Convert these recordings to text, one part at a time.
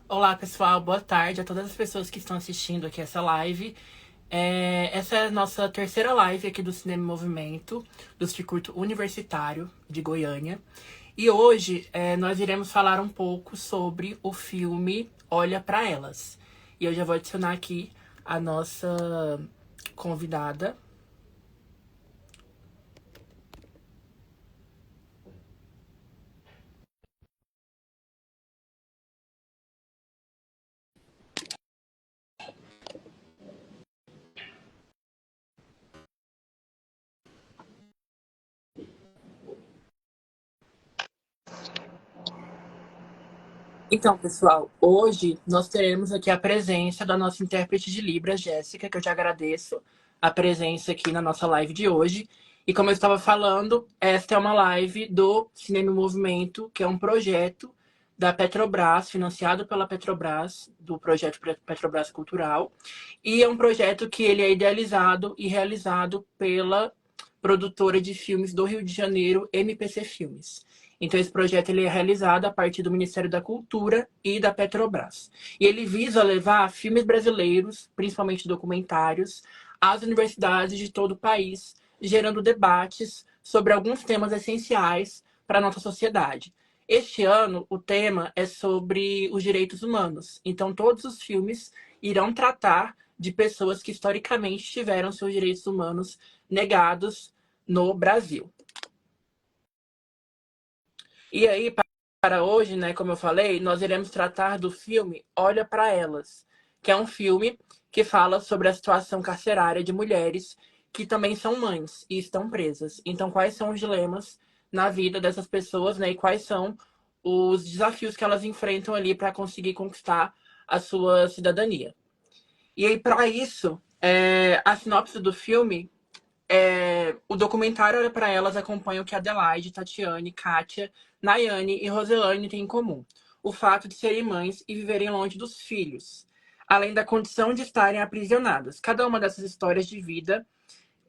Olá, pessoal. Boa tarde a todas as pessoas que estão assistindo aqui essa live. Essa é a nossa terceira live aqui do Cinema em Movimento, do Circuito Universitário de Goiânia. E hoje nós iremos falar um pouco sobre o filme Olha para Elas. E eu já vou adicionar aqui a nossa convidada. Então, pessoal, hoje nós teremos aqui a presença da nossa intérprete de Libras, Jéssica, que eu já agradeço a presença aqui na nossa live de hoje. E como eu estava falando, esta é uma live do Cinema em Movimento, que é um projeto da Petrobras, financiado pela Petrobras, do projeto Petrobras Cultural. E é um projeto que ele é idealizado e realizado pela produtora de filmes do Rio de Janeiro, MPC Filmes. Então, esse projeto ele é realizado a partir do Ministério da Cultura e da Petrobras. E ele visa levar filmes brasileiros, principalmente documentários, às universidades de todo o país, gerando debates sobre alguns temas essenciais para a nossa sociedade. Este ano, o tema é sobre os direitos humanos. Então, todos os filmes irão tratar de pessoas que historicamente tiveram seus direitos humanos negados no Brasil. E aí, para hoje, né, como eu falei, nós iremos tratar do filme Olha para Elas, que é um filme que fala sobre a situação carcerária de mulheres que também são mães e estão presas. Então, quais são os dilemas na vida dessas pessoas, né, e quais são os desafios que elas enfrentam ali para conseguir conquistar a sua cidadania. E aí, para isso, a sinopse do filme o documentário Olha para Elas acompanha o que Adelaide, Tatiane, Kátia, Nayane e Roselane têm em comum. O fato de serem mães e viverem longe dos filhos, além da condição de estarem aprisionadas. Cada uma dessas histórias de vida,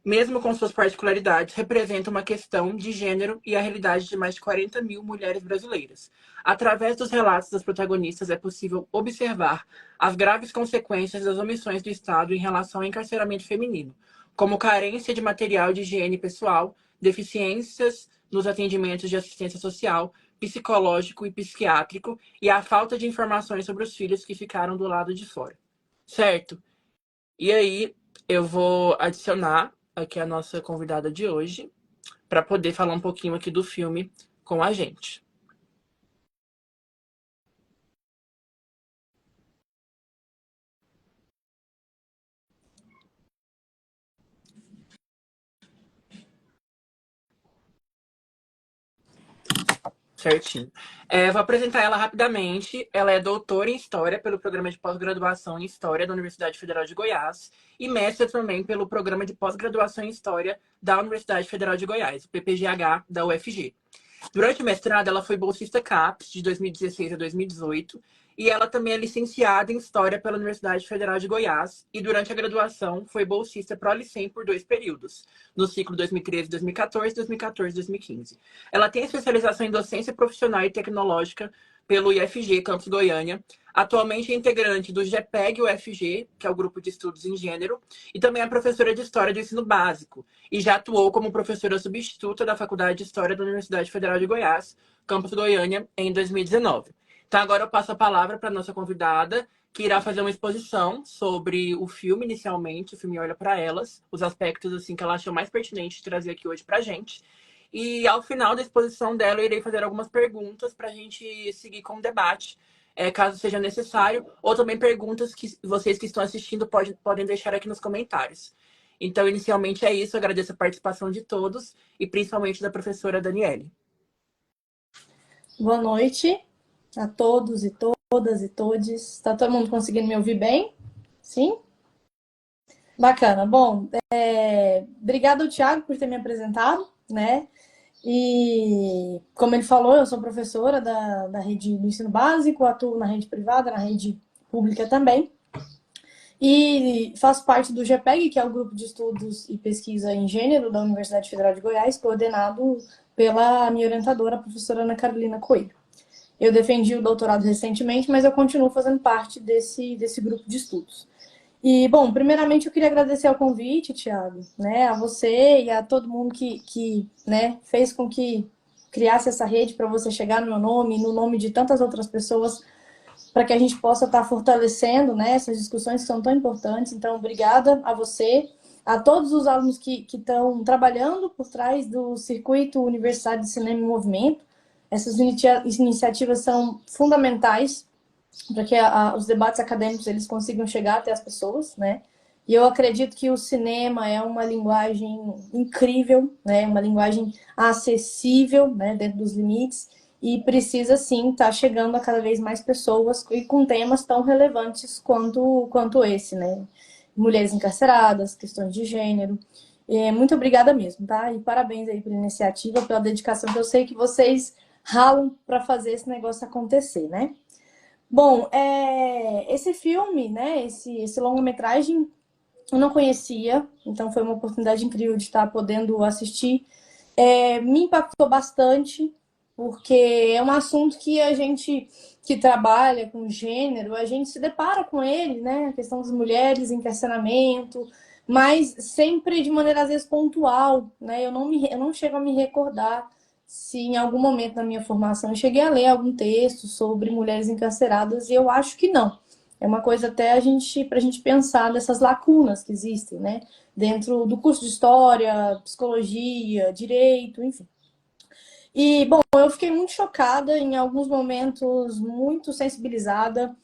mesmo com suas particularidades, representa uma questão de gênero e a realidade de mais de 40 mil mulheres brasileiras. Através dos relatos das protagonistas, é possível observar as graves consequências das omissões do Estado em relação ao encarceramento feminino, como carência de material de higiene pessoal, deficiências nos atendimentos de assistência social, psicológico e psiquiátrico, e a falta de informações sobre os filhos que ficaram do lado de fora. Certo? E aí, eu vou adicionar aqui a nossa convidada de hoje para poder falar um pouquinho aqui do filme com a gente. Certinho. Vou apresentar ela rapidamente. Ela é doutora em História pelo Programa de Pós-Graduação em História da Universidade Federal de Goiás e mestre também pelo Programa de Pós-Graduação em História da Universidade Federal de Goiás, o PPGH da UFG. Durante o mestrado, ela foi bolsista CAPES de 2016 a 2018 e ela também é licenciada em História pela Universidade Federal de Goiás e durante a graduação foi bolsista ProLicem por 2 períodos, no ciclo 2013-2014, 2014-2015. Ela tem especialização em docência profissional e tecnológica pelo IFG Campus Goiânia. Atualmente é integrante do GPEG UFG, que é o Grupo de Estudos em Gênero, e também é professora de História do Ensino Básico, e já atuou como professora substituta da Faculdade de História da Universidade Federal de Goiás, Campus Goiânia, em 2019. Então, agora eu passo a palavra para a nossa convidada, que irá fazer uma exposição sobre o filme inicialmente, o filme Olha para Elas, os aspectos assim que ela achou mais pertinente de trazer aqui hoje para a gente. E ao final da exposição dela, eu irei fazer algumas perguntas para a gente seguir com o debate, caso seja necessário, ou também perguntas que vocês que estão assistindo podem deixar aqui nos comentários. Então, inicialmente é isso. Eu agradeço a participação de todos e principalmente da professora Daniele. Boa noite a todos e todas e todes. Está todo mundo conseguindo me ouvir bem? Sim? Bacana. Bom, obrigado ao Thiago por ter me apresentado, né? E, como ele falou, eu sou professora da rede do ensino básico, atuo na rede privada, na rede pública também. E faço parte do GPEG, que é o Grupo de Estudos e Pesquisa em Gênero da Universidade Federal de Goiás, coordenado pela minha orientadora, a professora Ana Carolina Coelho. Eu defendi o doutorado recentemente, mas eu continuo fazendo parte desse grupo de estudos. E, bom, primeiramente eu queria agradecer ao convite, Thiago, né, a você e a todo mundo que né, fez com que criasse essa rede para você chegar no meu nome e no nome de tantas outras pessoas, para que a gente possa estar fortalecendo, né, essas discussões que são tão importantes. Então, obrigada a você, a todos os alunos que estão trabalhando por trás do Circuito Universitário de Cinema em Movimento. Essas iniciativas são fundamentais para que os debates acadêmicos eles consigam chegar até as pessoas, né? E eu acredito que o cinema é uma linguagem incrível, né? Uma linguagem acessível, né? Dentro dos limites, e precisa sim estar chegando a cada vez mais pessoas e com temas tão relevantes quanto esse, né? Mulheres encarceradas, questões de gênero. Muito obrigada mesmo, tá? E parabéns aí pela iniciativa, pela dedicação, que eu sei que vocês ralam para fazer esse negócio acontecer, né? Bom, esse filme, né, esse longa-metragem, eu não conhecia, então foi uma oportunidade incrível de estar podendo assistir. Me impactou bastante, porque é um assunto que a gente que trabalha com gênero, a gente se depara com ele, né, a questão das mulheres, encarceramento, mas sempre de maneira, às vezes, pontual, né, eu não chego a me recordar se em algum momento da minha formação eu cheguei a ler algum texto sobre mulheres encarceradas, e eu acho que não. É uma coisa até para a gente pensar nessas lacunas que existem, né? Dentro do curso de História, Psicologia, Direito, enfim. E, bom, eu fiquei muito chocada, em alguns momentos muito sensibilizada,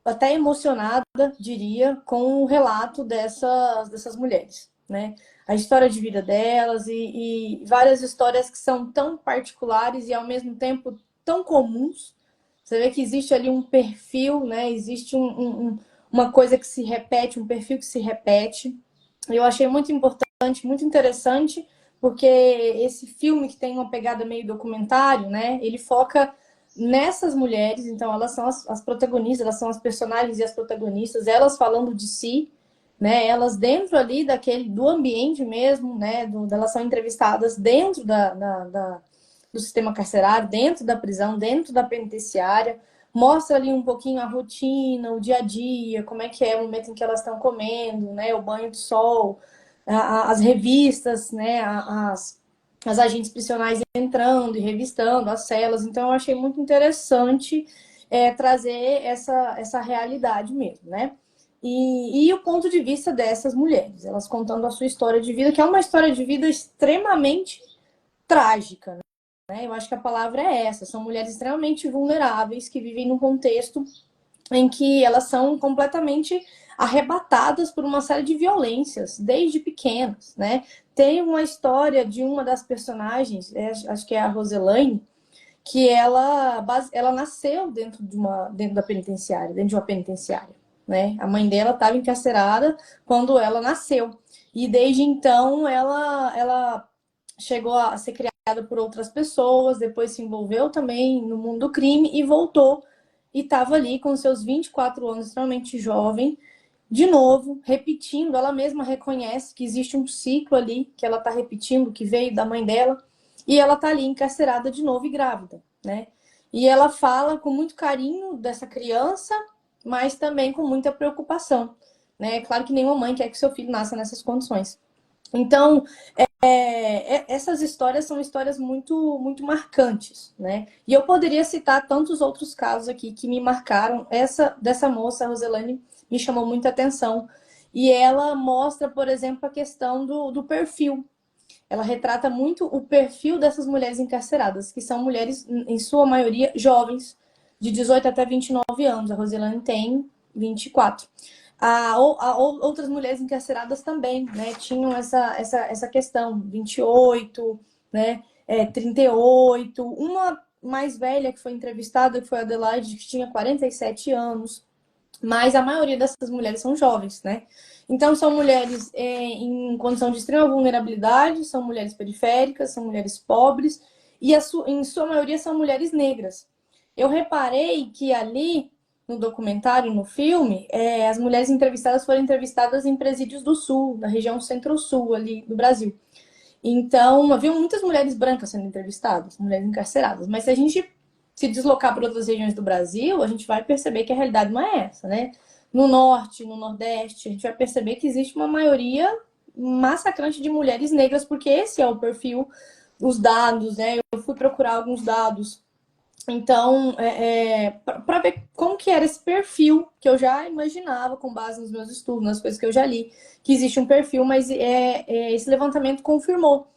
até emocionada, diria, com o relato dessas mulheres, né? A história de vida delas e várias histórias que são tão particulares e, ao mesmo tempo, tão comuns. Você vê que existe ali um perfil, né? Existe uma coisa que se repete, um perfil que se repete. Eu achei muito importante, muito interessante, porque esse filme que tem uma pegada meio documentário, né? Ele foca nessas mulheres, então elas são as protagonistas, elas são as personagens e as protagonistas, elas falando de si, né? Elas dentro ali do ambiente mesmo, né? Elas são entrevistadas dentro do sistema carcerário, dentro da prisão, dentro da penitenciária, mostra ali um pouquinho a rotina, o dia a dia, como é que é o momento em que elas estão comendo, né? O banho de sol, as revistas, né? As agentes prisionais entrando e revistando as celas. Então, eu achei muito interessante trazer essa realidade mesmo, né? E o ponto de vista dessas mulheres, elas contando a sua história de vida, que é uma história de vida extremamente trágica, né? Eu acho que a palavra é essa. São mulheres extremamente vulneráveis que vivem num contexto em que elas são completamente arrebatadas por uma série de violências desde pequenas, né? Tem uma história de uma das personagens, acho que é a Roselaine, que ela nasceu dentro da penitenciária, dentro de uma penitenciária, né? A mãe dela estava encarcerada quando ela nasceu. E desde então ela chegou a ser criada por outras pessoas, depois se envolveu também no mundo do crime e voltou. E estava ali com seus 24 anos, extremamente jovem, de novo, repetindo. Ela mesma reconhece que existe um ciclo ali que ela está repetindo, que veio da mãe dela, e ela está ali encarcerada de novo e grávida, né? E ela fala com muito carinho dessa criança, mas também com muita preocupação, né? Claro que nenhuma mãe quer que seu filho nasça nessas condições. Então, essas histórias são histórias muito, muito marcantes, né? E eu poderia citar tantos outros casos aqui que me marcaram. Essa dessa moça, a Roselaine, me chamou muita atenção. E ela mostra, por exemplo, a questão do perfil. Ela retrata muito o perfil dessas mulheres encarceradas, que são mulheres, em sua maioria, jovens, de 18 até 29 anos. A Roselaine tem 24. Outras mulheres encarceradas também, né? Tinham essa questão, 28, né? 38. Uma mais velha que foi entrevistada, que foi a Adelaide, que tinha 47 anos. Mas a maioria dessas mulheres são jovens, né? Então, são mulheres em condição de extrema vulnerabilidade, são mulheres periféricas, são mulheres pobres, e em sua maioria são mulheres negras. Eu reparei que ali, no documentário, no filme, as mulheres entrevistadas foram entrevistadas em presídios do Sul, da região centro-sul ali do Brasil. Então, havia muitas mulheres brancas sendo entrevistadas, mulheres encarceradas. Mas se a gente se deslocar para outras regiões do Brasil, a gente vai perceber que a realidade não é essa, né? No norte, no nordeste, a gente vai perceber que existe uma maioria massacrante de mulheres negras, porque esse é o perfil, os dados, né? Eu fui procurar alguns dados. Então, para ver como que era esse perfil, que eu já imaginava, com base nos meus estudos, nas coisas que eu já li, que existe um perfil, mas esse levantamento confirmou.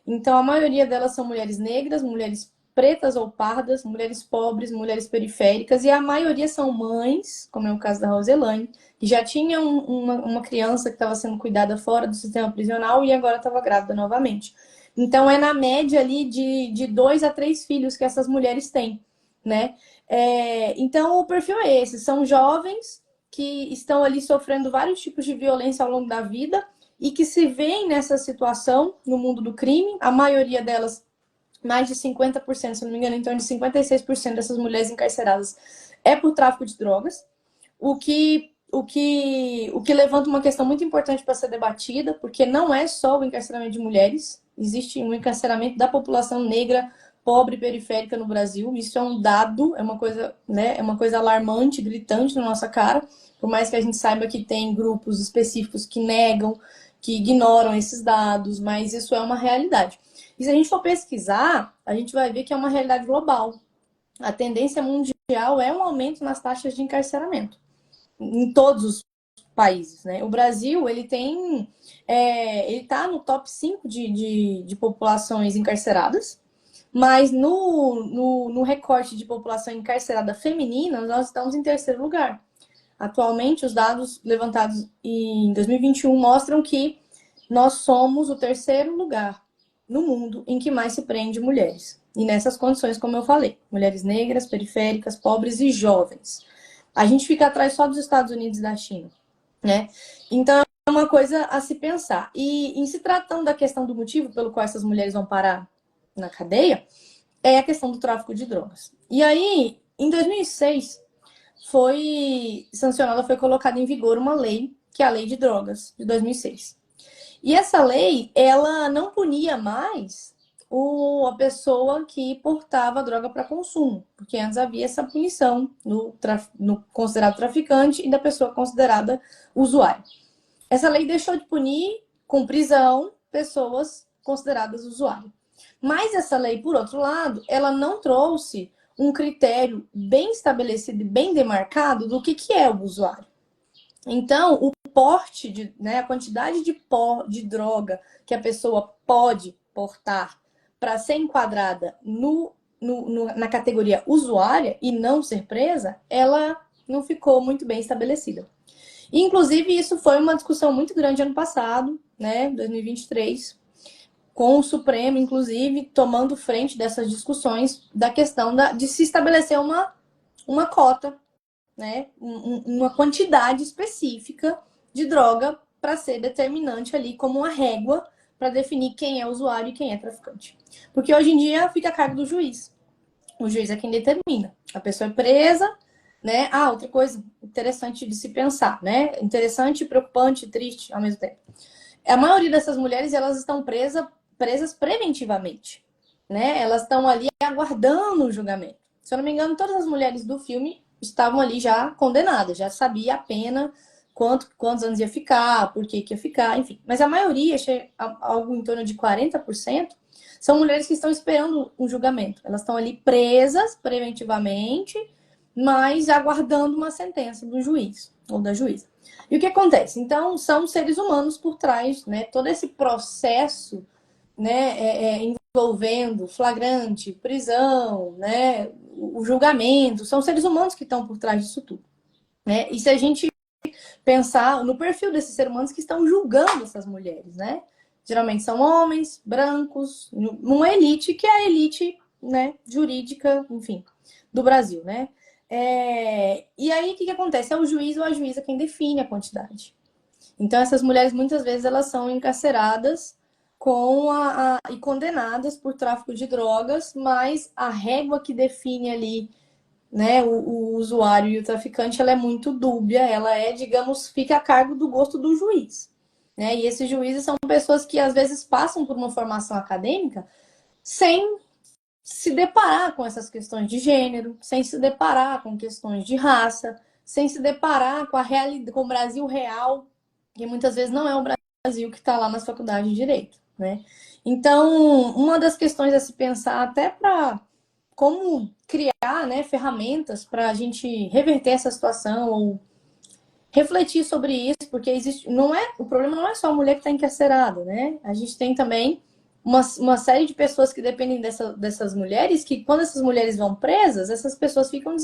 Então, a maioria delas são mulheres negras, mulheres pretas ou pardas, mulheres pobres, mulheres periféricas, e a maioria são mães, como é o caso da Roselane, que já tinha uma criança que estava sendo cuidada fora do sistema prisional e agora estava grávida novamente. Então, é na média ali de 2 a 3 filhos que essas mulheres têm, né? Então, o perfil é esse, são jovens que estão ali sofrendo vários tipos de violência ao longo da vida e que se veem nessa situação no mundo do crime, a maioria delas, mais de 50%, se não me engano, em torno de 56% dessas mulheres encarceradas é por tráfico de drogas, o que levanta uma questão muito importante para ser debatida, porque não é só o encarceramento de mulheres, existe um encarceramento da população negra, pobre e periférica no Brasil. Isso é um dado, é uma coisa, né, é uma coisa alarmante, gritante na nossa cara, por mais que a gente saiba que tem grupos específicos que negam, que ignoram esses dados, mas isso é uma realidade. E se a gente for pesquisar, a gente vai ver que é uma realidade global. A tendência mundial é um aumento nas taxas de encarceramento em todos os países, né? O Brasil, ele tem, ele tá no top 5 de populações encarceradas, mas no recorte de população encarcerada feminina, nós estamos em terceiro lugar. Atualmente, os dados levantados em 2021 mostram que nós somos o terceiro lugar no mundo em que mais se prende mulheres. E nessas condições, como eu falei, mulheres negras, periféricas, pobres e jovens. A gente fica atrás só dos Estados Unidos e da China, né? Então, é uma coisa a se pensar. E em se tratando da questão do motivo pelo qual essas mulheres vão parar na cadeia, é a questão do tráfico de drogas. E aí, em 2006, foi sancionada, foi colocada em vigor uma lei, que é a Lei de Drogas, de 2006. E essa lei, ela não punia mais a pessoa que portava droga para consumo, porque antes havia essa punição no considerado traficante e da pessoa considerada usuária. Essa lei deixou de punir com prisão pessoas consideradas usuárias. Mas essa lei, por outro lado, ela não trouxe um critério bem estabelecido e bem demarcado do que é o usuário. Então, o porte, né, a quantidade de droga que a pessoa pode portar para ser enquadrada na categoria usuária e não ser presa, ela não ficou muito bem estabelecida. Inclusive, isso foi uma discussão muito grande ano passado, né, 2023, com o Supremo, inclusive, tomando frente dessas discussões da questão de se estabelecer uma cota, né, uma quantidade específica de droga para ser determinante ali como uma régua para definir quem é usuário e quem é traficante. Porque hoje em dia fica a cargo do juiz. O juiz é quem determina. A pessoa é presa, né? Outra coisa interessante de se pensar, né? Interessante, preocupante, triste ao mesmo tempo. A maioria dessas mulheres, elas estão presas preventivamente, né? Elas estão ali aguardando o julgamento. Se eu não me engano, todas as mulheres do filme estavam ali já condenadas, já sabia a pena, quantos anos ia ficar, por que ia ficar, enfim. Mas a maioria, algo em torno de 40%, são mulheres que estão esperando um julgamento. Elas estão ali presas preventivamente, mas aguardando uma sentença do juiz ou da juíza. E o que acontece? Então, são seres humanos por trás, né? Todo esse processo, né, envolvendo flagrante, prisão, né, o julgamento, são seres humanos que estão por trás disso tudo, né? E se a gente pensar no perfil desses seres humanos que estão julgando essas mulheres, né? Geralmente são homens, brancos, uma elite que é a elite, né, jurídica, enfim, do Brasil, né? E aí, o que acontece? É o juiz ou a juíza quem define a quantidade. Então, essas mulheres, muitas vezes, elas são encarceradas e condenadas por tráfico de drogas, mas a régua que define ali, né, o usuário e o traficante, ela é muito dúbia, ela digamos, fica a cargo do gosto do juiz, né? E esses juízes são pessoas que, às vezes, passam por uma formação acadêmica sem se deparar com essas questões de gênero, sem se deparar com questões de raça, sem se deparar com a realidade, com o Brasil real, que muitas vezes não é o Brasil que está lá nas faculdades de direito, né? Então, uma das questões a se pensar até para como criar, né, ferramentas para a gente reverter essa situação ou refletir sobre isso, porque existe, não é, o problema não é só a mulher que está encarcerada, né? A gente tem também uma série de pessoas que dependem dessas mulheres, que quando essas mulheres vão presas, essas pessoas ficam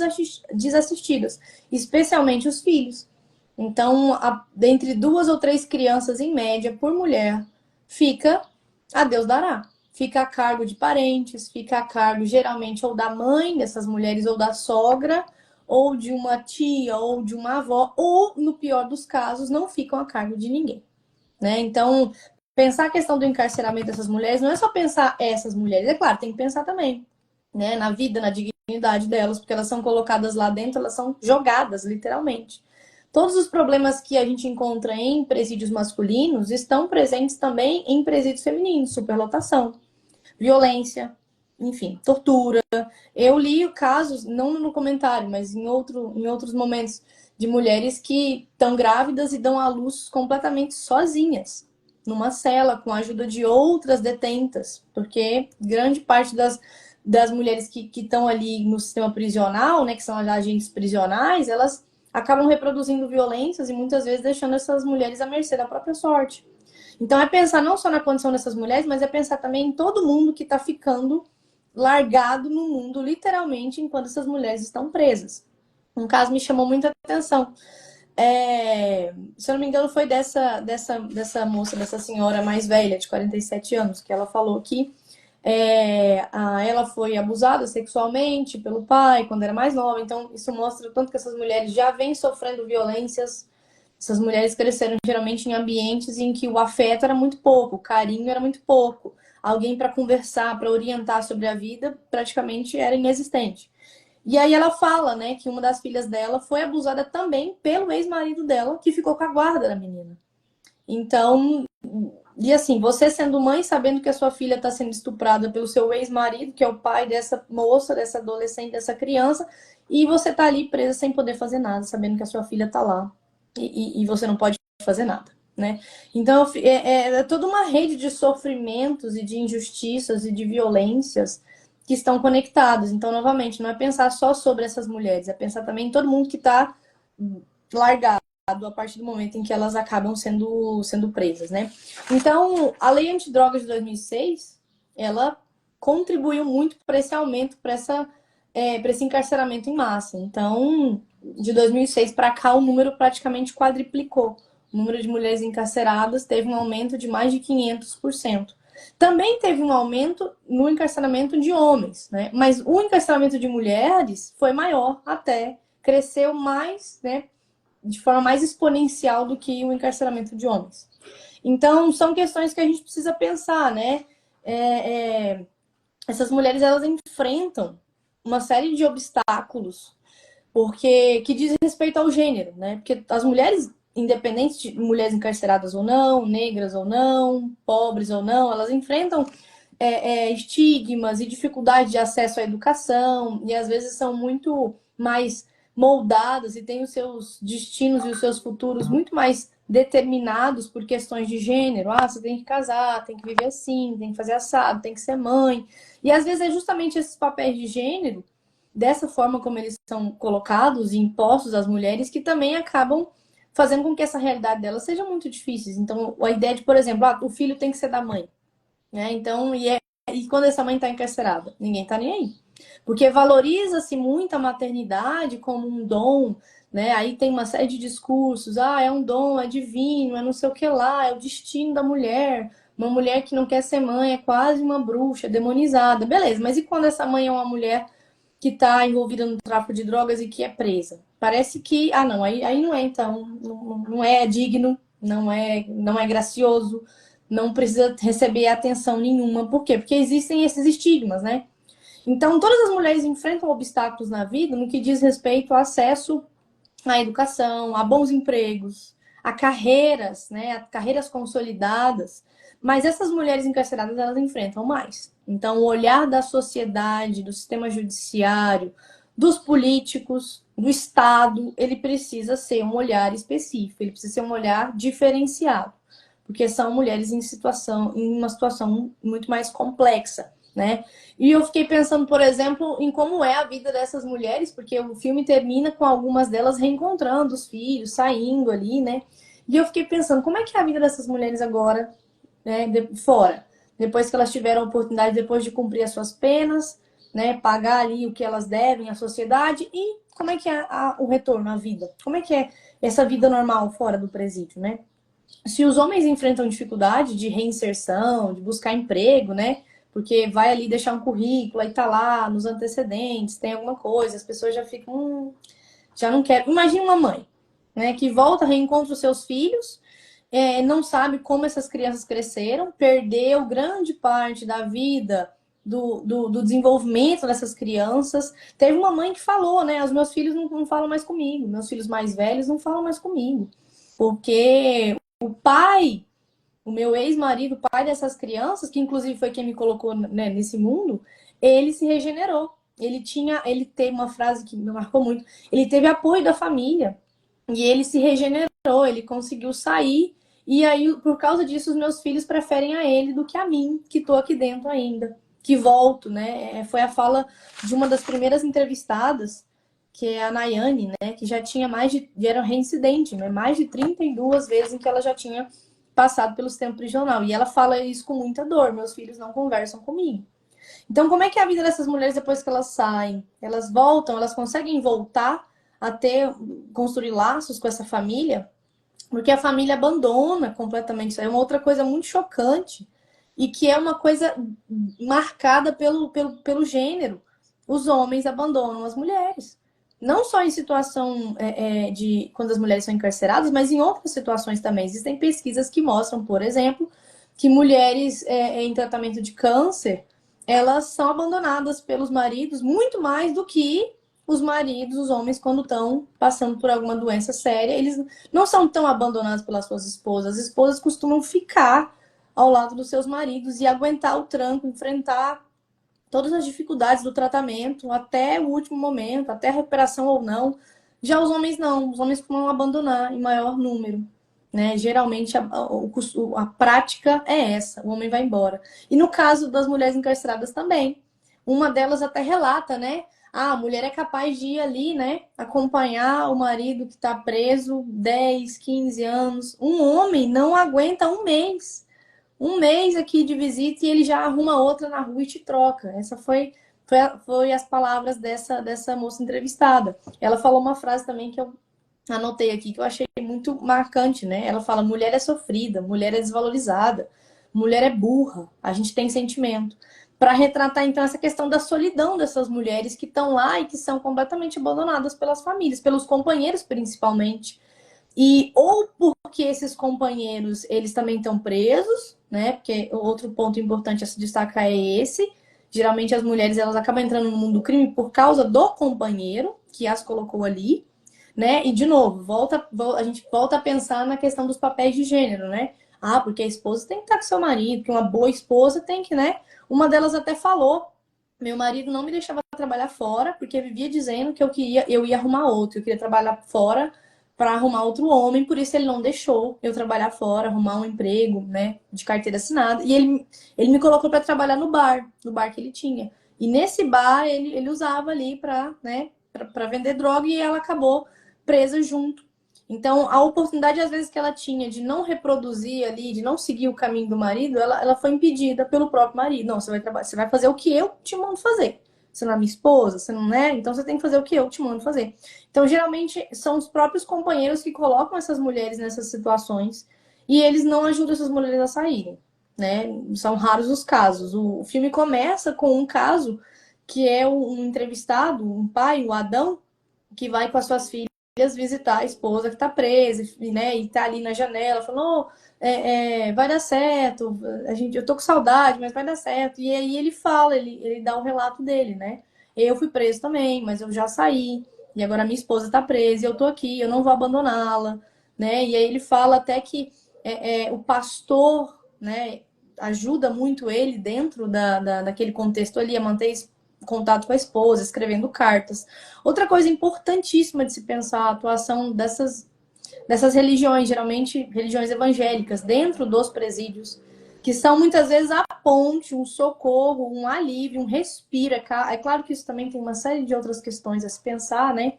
desassistidas, especialmente os filhos. Então, dentre 2 ou 3 crianças em média por mulher, fica a Deus dará. Fica a cargo de parentes, fica a cargo geralmente ou da mãe dessas mulheres ou da sogra, ou de uma tia, ou de uma avó, ou, no pior dos casos, não ficam a cargo de ninguém, né? Então, pensar a questão do encarceramento dessas mulheres não é só pensar essas mulheres, é claro, tem que pensar também, né, na vida, na dignidade delas, porque elas são colocadas lá dentro, elas são jogadas, literalmente. Todos os problemas que a gente encontra em presídios masculinos estão presentes também em presídios femininos, superlotação, violência, enfim, tortura. Eu li casos, não no comentário, mas em outros momentos, de mulheres que estão grávidas e dão à luz completamente sozinhas, numa cela, com a ajuda de outras detentas, porque grande parte das mulheres que estão ali no sistema prisional, né, que são as agentes prisionais, elas acabam reproduzindo violências e muitas vezes deixando essas mulheres à mercê da própria sorte. Então é pensar não só na condição dessas mulheres, mas é pensar também em todo mundo que está ficando largado no mundo, literalmente, enquanto essas mulheres estão presas. Um caso me chamou muita atenção. Se eu não me engano, foi dessa moça, dessa senhora mais velha, de 47 anos, que ela falou que ela foi abusada sexualmente pelo pai quando era mais nova. Então, isso mostra o tanto que essas mulheres já vêm sofrendo violências. Essas mulheres cresceram geralmente em ambientes em que o afeto era muito pouco, o carinho era muito pouco. Alguém para conversar, para orientar sobre a vida, praticamente era inexistente. E aí ela fala, né, que uma das filhas dela foi abusada também pelo ex-marido dela, que ficou com a guarda da menina. Então, e assim, você sendo mãe, sabendo que a sua filha está sendo estuprada pelo seu ex-marido, que é o pai dessa moça, dessa adolescente, dessa criança, e você tá ali presa sem poder fazer nada, sabendo que a sua filha está lá e você não pode fazer nada, né? Então, é toda uma rede de sofrimentos e de injustiças e de violências que estão conectadas. Então, novamente, não é pensar só sobre essas mulheres, é pensar também em todo mundo que está largado a partir do momento em que elas acabam sendo presas, né? Então, a Lei Antidrogas de 2006, ela contribuiu muito para esse aumento, para esse encarceramento em massa. Então, de 2006 para cá, o número praticamente quadriplicou. O número de mulheres encarceradas teve um aumento de mais de 500%. Também teve um aumento no encarceramento de homens, né? Mas o encarceramento de mulheres foi maior até, cresceu mais, né? De forma mais exponencial do que o encarceramento de homens. Então, são questões que a gente precisa pensar, né? Essas mulheres, elas enfrentam uma série de obstáculos porque que diz respeito ao gênero, né? Porque as mulheres, independente de mulheres encarceradas ou não, negras ou não, pobres ou não, elas enfrentam estigmas e dificuldade de acesso à educação e às vezes são muito mais moldadas e têm os seus destinos e os seus futuros muito mais determinados por questões de gênero. Ah, você tem que casar, tem que viver assim, tem que fazer assado, tem que ser mãe. E às vezes é justamente esses papéis de gênero, dessa forma como eles são colocados e impostos às mulheres, que também acabam fazendo com que essa realidade delas seja muito difícil. Então, a ideia de, por exemplo, o filho tem que ser da mãe, né? Então, e quando essa mãe está encarcerada? Ninguém está nem aí. Porque valoriza-se muito a maternidade como um dom, né? Aí tem uma série de discursos, é um dom, é divino, é não sei o que lá, é o destino da mulher. Uma mulher que não quer ser mãe é quase uma bruxa, demonizada. Beleza, mas e quando essa mãe é uma mulher que está envolvida no tráfico de drogas e que é presa? Parece que, não, aí não é, então, não é digno, não é gracioso, não precisa receber atenção nenhuma. Por quê? Porque existem esses estigmas, né? Então, todas as mulheres enfrentam obstáculos na vida no que diz respeito ao acesso à educação, a bons empregos, a carreiras, né? A carreiras consolidadas. Mas essas mulheres encarceradas, elas enfrentam mais. Então, o olhar da sociedade, do sistema judiciário, dos políticos, do Estado, ele precisa ser um olhar específico, ele precisa ser um olhar diferenciado, porque são mulheres em uma situação muito mais complexa, né? E eu fiquei pensando, por exemplo, em como é a vida dessas mulheres, porque o filme termina com algumas delas reencontrando os filhos, saindo ali, né? E eu fiquei pensando, como é que é a vida dessas mulheres agora, né, fora? Depois que elas tiveram a oportunidade, depois de cumprir as suas penas, né, pagar ali o que elas devem à sociedade, e como é que é o retorno à vida? Como é que é essa vida normal fora do presídio, né? Se os homens enfrentam dificuldade de reinserção, de buscar emprego, né? Porque vai ali deixar um currículo, aí tá lá nos antecedentes, tem alguma coisa, as pessoas já ficam, já não quero. Imagina uma mãe, né, que volta, reencontra os seus filhos, não sabe como essas crianças cresceram, perdeu grande parte da vida do desenvolvimento dessas crianças. Teve uma mãe que falou, né? Os meus filhos não falam mais comigo, meus filhos mais velhos não falam mais comigo, porque o pai, o meu ex-marido, o pai dessas crianças, que inclusive foi quem me colocou, né, nesse mundo, ele se regenerou. Ele teve uma frase que me marcou muito. Ele teve apoio da família e ele se regenerou, ele conseguiu sair. E aí, por causa disso, os meus filhos preferem a ele do que a mim, que estou aqui dentro ainda, que volto, né? Foi a fala de uma das primeiras entrevistadas, que é a Nayane, né? Que já tinha era reincidente, né? Mais de 32 vezes em que ela já tinha passado pelo sistema prisional. E ela fala isso com muita dor: meus filhos não conversam comigo. Então, como é que é a vida dessas mulheres depois que elas saem? Elas voltam, elas conseguem voltar a construir laços com essa família? Porque a família abandona completamente. Isso é uma outra coisa muito chocante e que é uma coisa marcada pelo gênero. Os homens abandonam as mulheres. Não só em situação de quando as mulheres são encarceradas, mas em outras situações também. Existem pesquisas que mostram, por exemplo, que mulheres em tratamento de câncer, elas são abandonadas pelos maridos muito mais do que os maridos, os homens, quando estão passando por alguma doença séria. Eles não são tão abandonados pelas suas esposas. As esposas costumam ficar ao lado dos seus maridos e aguentar o tranco, enfrentar todas as dificuldades do tratamento até o último momento, até a recuperação ou não. Já os homens não, os homens costumam abandonar em maior número, né? Geralmente a prática é essa, o homem vai embora. E no caso das mulheres encarceradas também, uma delas até relata, né? A mulher é capaz de ir ali, né? Acompanhar o marido que está preso 10, 15 anos. Um homem não aguenta um mês aqui de visita e ele já arruma outra na rua e te troca. Essa foi as palavras dessa moça entrevistada. Ela falou uma frase também que eu anotei aqui, que eu achei muito marcante, né? Ela fala: mulher é sofrida, mulher é desvalorizada, mulher é burra, a gente tem sentimento. Para retratar, então, essa questão da solidão dessas mulheres que estão lá e que são completamente abandonadas pelas famílias, pelos companheiros principalmente. E ou porque esses companheiros, eles também estão presos, né? Porque o outro ponto importante a se destacar é esse. Geralmente as mulheres, elas acabam entrando no mundo do crime por causa do companheiro que as colocou ali, né? E de novo, a gente volta a pensar na questão dos papéis de gênero, né? Ah, porque a esposa tem que estar com seu marido, que uma boa esposa tem que, né? Uma delas até falou: meu marido não me deixava trabalhar fora, porque vivia dizendo que eu ia arrumar outro, eu queria trabalhar fora para arrumar outro homem, por isso ele não deixou eu trabalhar fora, arrumar um emprego, né, de carteira assinada. E ele me colocou para trabalhar no bar que ele tinha. E nesse bar ele usava ali para, né, para vender droga, e ela acabou presa junto. Então, a oportunidade, às vezes, que ela tinha de não reproduzir ali, de não seguir o caminho do marido, ela foi impedida pelo próprio marido. Não, você vai fazer o que eu te mando fazer. Você não é minha esposa, você não é? Então você tem que fazer o que eu te mando fazer. Então, geralmente, são os próprios companheiros que colocam essas mulheres nessas situações e eles não ajudam essas mulheres a saírem, né? São raros os casos. O filme começa com um caso que é um entrevistado, um pai, o Adão, que vai com as suas filhas visitar a esposa que está presa, né? E tá ali na janela, falando: oh, vai dar certo, eu tô com saudade, mas vai dar certo. E aí ele fala, ele dá o relato dele, né? Eu fui preso também, mas eu já saí, e agora minha esposa está presa, e eu tô aqui, eu não vou abandoná-la, né? E aí ele fala até que o pastor, né, ajuda muito ele dentro daquele contexto ali a manter contato com a esposa, escrevendo cartas. Outra coisa importantíssima de se pensar a atuação dessas religiões, geralmente religiões evangélicas, dentro dos presídios, que são muitas vezes a ponte, um socorro, um alívio, um respiro. É claro que isso também tem uma série de outras questões a se pensar, né?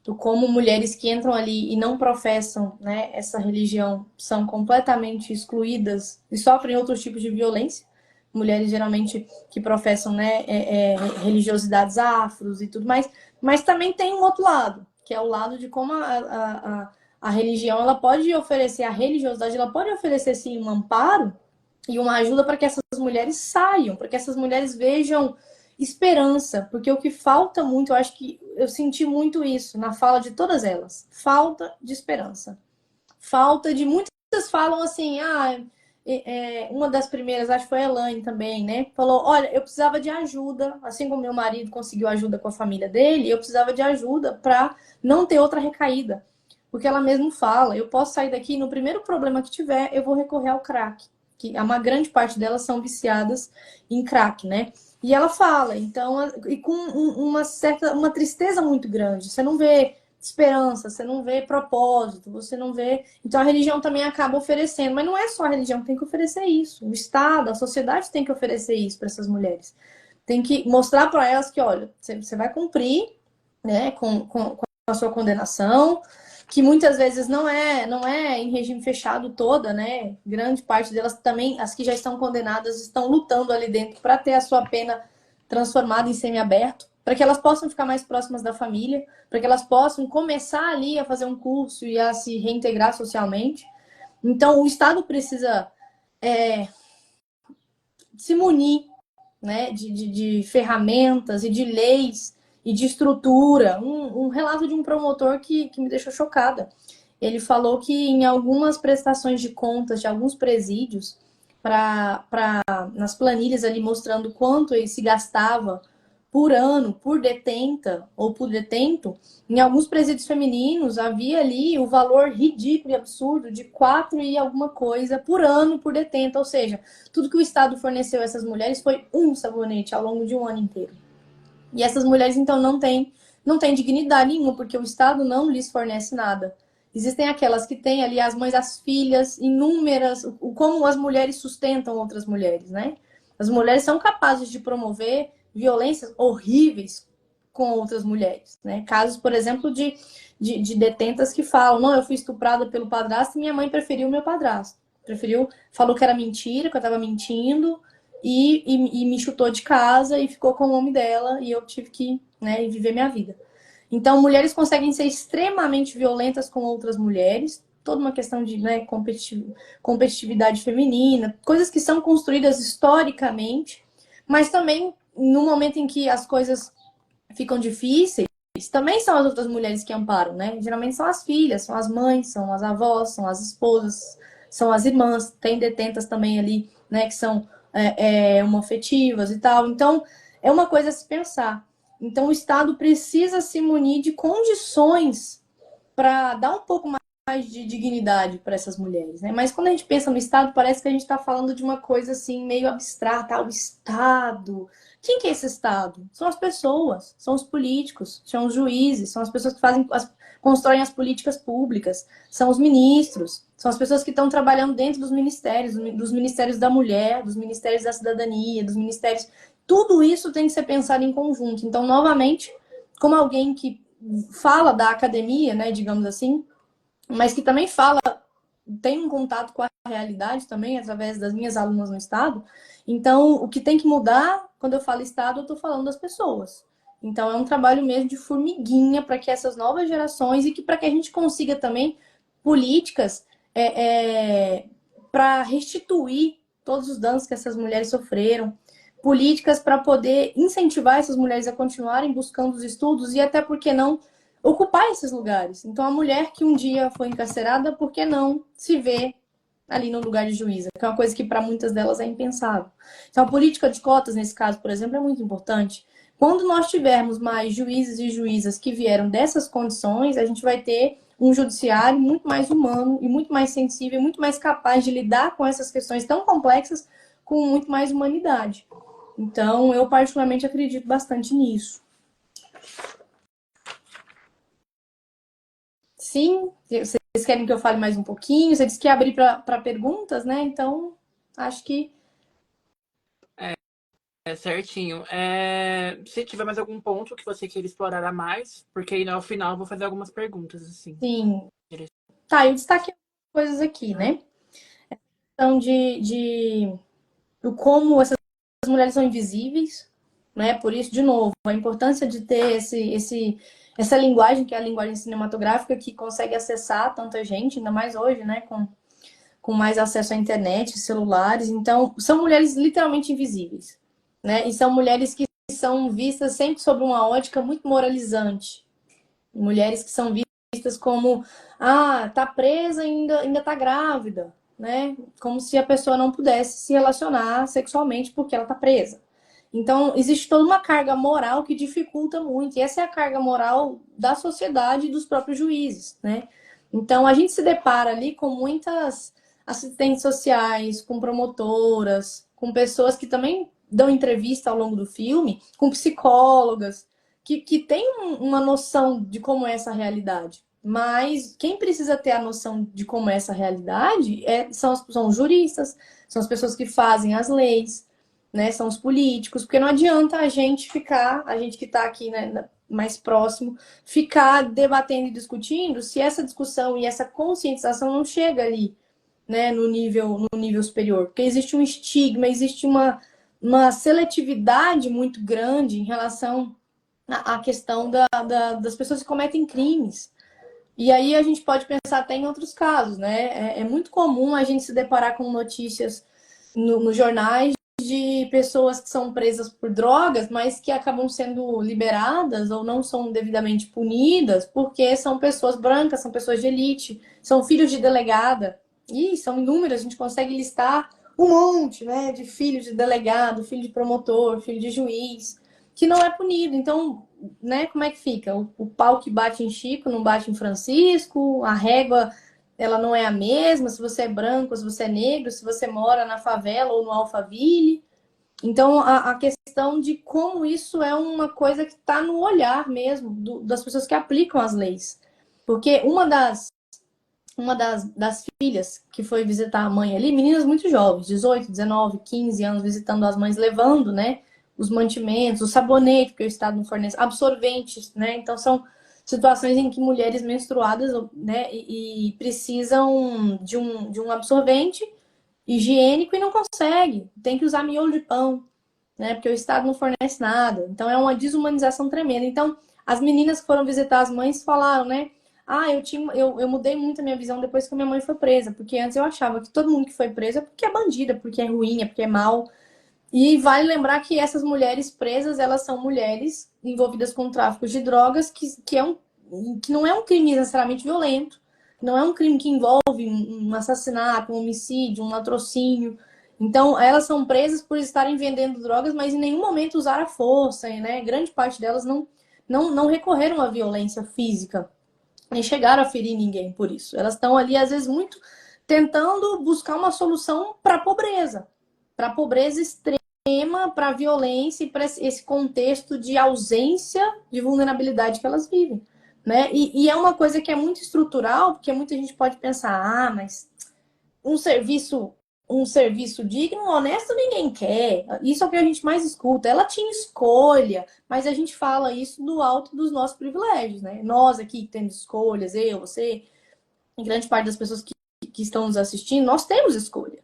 Do como mulheres que entram ali e não professam, né, essa religião são completamente excluídas e sofrem outros tipos de violência. Mulheres geralmente que professam, né, religiosidades afros e tudo mais. Mas também tem um outro lado, que é o lado de como a religião ela pode oferecer, a religiosidade ela pode oferecer sim um amparo e uma ajuda para que essas mulheres saiam, para que essas mulheres vejam esperança, porque o que falta muito, eu acho que eu senti muito isso na fala de todas elas, falta de esperança. Falta de muitas falam assim, uma das primeiras, acho que foi a Elaine também, né? Falou, olha, eu precisava de ajuda, assim como meu marido conseguiu ajuda com a família dele, eu precisava de ajuda para não ter outra recaída. Porque ela mesmo fala, eu posso sair daqui, no primeiro problema que tiver, eu vou recorrer ao crack. Que uma grande parte delas são viciadas em crack, né? E ela fala, então, e com uma tristeza muito grande. Você não vê esperança, você não vê propósito, você não vê. Então a religião também acaba oferecendo, mas não é só a religião que tem que oferecer isso. O Estado, a sociedade tem que oferecer isso para essas mulheres. Tem que mostrar para elas que, olha, você vai cumprir, né, com a sua condenação, que muitas vezes não é em regime fechado toda, né? Grande parte delas também, as que já estão condenadas, estão lutando ali dentro para ter a sua pena transformada em semiaberto, para que elas possam ficar mais próximas da família, para que elas possam começar ali a fazer um curso e a se reintegrar socialmente. Então, o Estado precisa se munir, né, de ferramentas e de leis e de estrutura. Um relato de um promotor que me deixou chocada. Ele falou que em algumas prestações de contas de alguns presídios, nas planilhas ali mostrando quanto ele se gastava por ano, por detenta ou por detento, em alguns presídios femininos havia ali o valor ridículo e absurdo de 4 e alguma coisa por ano por detenta. Ou seja, tudo que o Estado forneceu a essas mulheres foi um sabonete ao longo de um ano inteiro. E essas mulheres, então, não têm dignidade nenhuma, porque o Estado não lhes fornece nada. Existem aquelas que têm ali as mães, as filhas, inúmeras, como as mulheres sustentam outras mulheres, né? As mulheres são capazes de promover violências horríveis com outras mulheres, né? Casos, por exemplo, de detentas que falam, não, eu fui estuprada pelo padrasto e minha mãe preferiu o meu padrasto. Falou que era mentira, que eu estava mentindo, e me chutou de casa e ficou com o homem dela e eu tive que, né, viver minha vida. Então, mulheres conseguem ser extremamente violentas com outras mulheres, toda uma questão de, né, competitividade feminina, coisas que são construídas historicamente, mas também no momento em que as coisas ficam difíceis, também são as outras mulheres que amparam, né? Geralmente são as filhas, são as mães, são as avós, são as esposas, são as irmãs, tem detentas também ali, né, que são homoafetivas e tal. Então, é uma coisa a se pensar. Então, o Estado precisa se munir de condições para dar um pouco mais de dignidade para essas mulheres, né? Mas quando a gente pensa no Estado, parece que a gente está falando de uma coisa assim meio abstrata, o Estado. Quem que é esse Estado? São as pessoas, são os políticos, são os juízes, são as pessoas que constroem as políticas públicas, são os ministros, são as pessoas que estão trabalhando dentro dos ministérios da mulher, dos ministérios da cidadania, dos ministérios. Tudo isso tem que ser pensado em conjunto. Então, novamente, como alguém que fala da academia, né, digamos assim, mas que também tem um contato com a realidade também, através das minhas alunas no Estado. Então, o que tem que mudar, quando eu falo Estado, eu estou falando das pessoas. Então, é um trabalho mesmo de formiguinha para que essas novas gerações e para que a gente consiga também políticas para restituir todos os danos que essas mulheres sofreram, políticas para poder incentivar essas mulheres a continuarem buscando os estudos e até, por que não, ocupar esses lugares. Então, a mulher que um dia foi encarcerada, por que não se vê ali no lugar de juíza? Que é uma coisa que para muitas delas é impensável. Então, a política de cotas, nesse caso, por exemplo, é muito importante. Quando nós tivermos mais juízes e juízas que vieram dessas condições, a gente vai ter um judiciário muito mais humano e muito mais sensível, muito mais capaz de lidar com essas questões tão complexas com muito mais humanidade. Então, eu particularmente acredito bastante nisso. Sim, vocês querem que eu fale mais um pouquinho? Você disse que ia abrir para perguntas, né? Então, acho que... É certinho. Se tiver mais algum ponto que você queira explorar a mais, porque aí no final eu vou fazer algumas perguntas, assim. Sim. Tá, eu destaquei coisas aqui, né? Então, de como essas mulheres são invisíveis, né? Por isso, de novo, a importância de ter essa linguagem, que é a linguagem cinematográfica, que consegue acessar tanta gente, ainda mais hoje, né? Com mais acesso à internet, celulares. Então, são mulheres literalmente invisíveis, né? E são mulheres que são vistas sempre sob uma ótica muito moralizante. Mulheres que são vistas como, tá presa e ainda tá grávida, né? Como se a pessoa não pudesse se relacionar sexualmente porque ela tá presa. Então, existe toda uma carga moral que dificulta muito. E essa é a carga moral da sociedade e dos próprios juízes, né? Então, a gente se depara ali com muitas assistentes sociais, com promotoras, com pessoas que também dão entrevista ao longo do filme, com psicólogas, que têm uma noção de como é essa realidade. Mas quem precisa ter a noção de como é essa realidade são os juristas, são as pessoas que fazem as leis, né? São os políticos, porque não adianta a gente que está aqui, né, mais próximo, ficar debatendo e discutindo se essa discussão e essa conscientização não chega ali, né, no nível superior. Porque existe um estigma, existe uma seletividade muito grande em relação à questão das pessoas que cometem crimes. E aí a gente pode pensar até em outros casos, né? É muito comum a gente se deparar com notícias nos jornais de pessoas que são presas por drogas, mas que acabam sendo liberadas ou não são devidamente punidas porque são pessoas brancas, são pessoas de elite, são filhos de delegada. E são inúmeros, a gente consegue listar um monte, né, de filho de delegado, filho de promotor, filho de juiz, que não é punido. Então, né, como é que fica? O pau que bate em Chico não bate em Francisco, a régua ela não é a mesma, se você é branco, se você é negro, se você mora na favela ou no Alphaville. Então, a questão de como isso é uma coisa que está no olhar mesmo das pessoas que aplicam as leis. Porque uma das filhas que foi visitar a mãe ali, meninas muito jovens, 18, 19, 15 anos, visitando as mães, levando, né, os mantimentos, o sabonete, porque o Estado não fornece, absorventes, né? Então, são situações em que mulheres menstruadas, né, e precisam de um absorvente higiênico e não consegue. Tem que usar miolo de pão, né? Porque o Estado não fornece nada. Então é uma desumanização tremenda. Então, as meninas que foram visitar as mães falaram, né? Eu mudei muito a minha visão depois que a minha mãe foi presa, porque antes eu achava que todo mundo que foi preso é porque é bandida, porque é ruim, é porque é mal. E vale lembrar que essas mulheres presas, elas são mulheres envolvidas com tráfico de drogas, que não é um crime necessariamente violento, não é um crime que envolve um assassinato, um homicídio, um latrocínio. Então, elas são presas por estarem vendendo drogas, mas em nenhum momento usaram a força, né? Grande parte delas não recorreram à violência física, nem chegaram a ferir ninguém por isso. Elas estão ali, às vezes, muito tentando buscar uma solução para a pobreza extrema, para a violência e para esse contexto de ausência de vulnerabilidade que elas vivem, né? E é uma coisa que é muito estrutural, porque muita gente pode pensar, mas um serviço digno, honesto, ninguém quer. Isso é o que a gente mais escuta. Ela tinha escolha, mas a gente fala isso do alto dos nossos privilégios, né? Nós aqui temos escolhas, eu, você, e grande parte das pessoas que estão nos assistindo, nós temos escolha.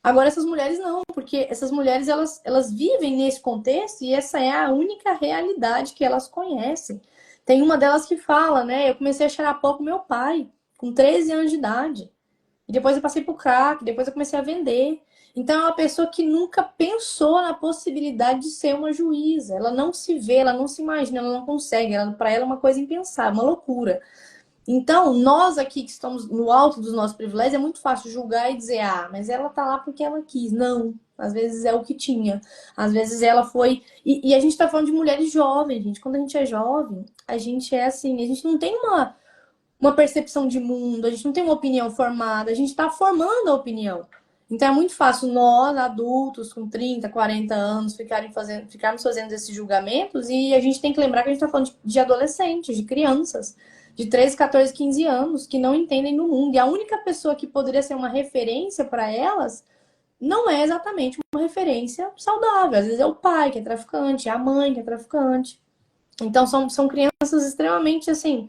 Agora, essas mulheres não, porque essas mulheres, elas vivem nesse contexto e essa é a única realidade que elas conhecem. Tem uma delas que fala, né? Eu comecei a cheirar pó com meu pai, com 13 anos de idade. E depois eu passei pro crack, depois eu comecei a vender. Então, é uma pessoa que nunca pensou na possibilidade de ser uma juíza. Ela não se vê, ela não se imagina, ela não consegue. Para ela é uma coisa impensável, uma loucura. Então, nós aqui que estamos no alto dos nossos privilégios, é muito fácil julgar e dizer, mas ela tá lá porque ela quis. Não, às vezes é o que tinha. Às vezes ela foi... E a gente tá falando de mulheres jovens, gente. Quando a gente é jovem, a gente é assim, a gente não tem uma percepção de mundo, a gente não tem uma opinião formada, a gente tá formando a opinião. Então é muito fácil nós, adultos, com 30, 40 anos, ficarmos fazendo esses julgamentos, e a gente tem que lembrar que a gente está falando de adolescentes, de crianças, de 13, 14, 15 anos, que não entendem do mundo. E a única pessoa que poderia ser uma referência para elas não é exatamente uma referência saudável. Às vezes é o pai que é traficante, é a mãe que é traficante. Então são crianças extremamente, assim,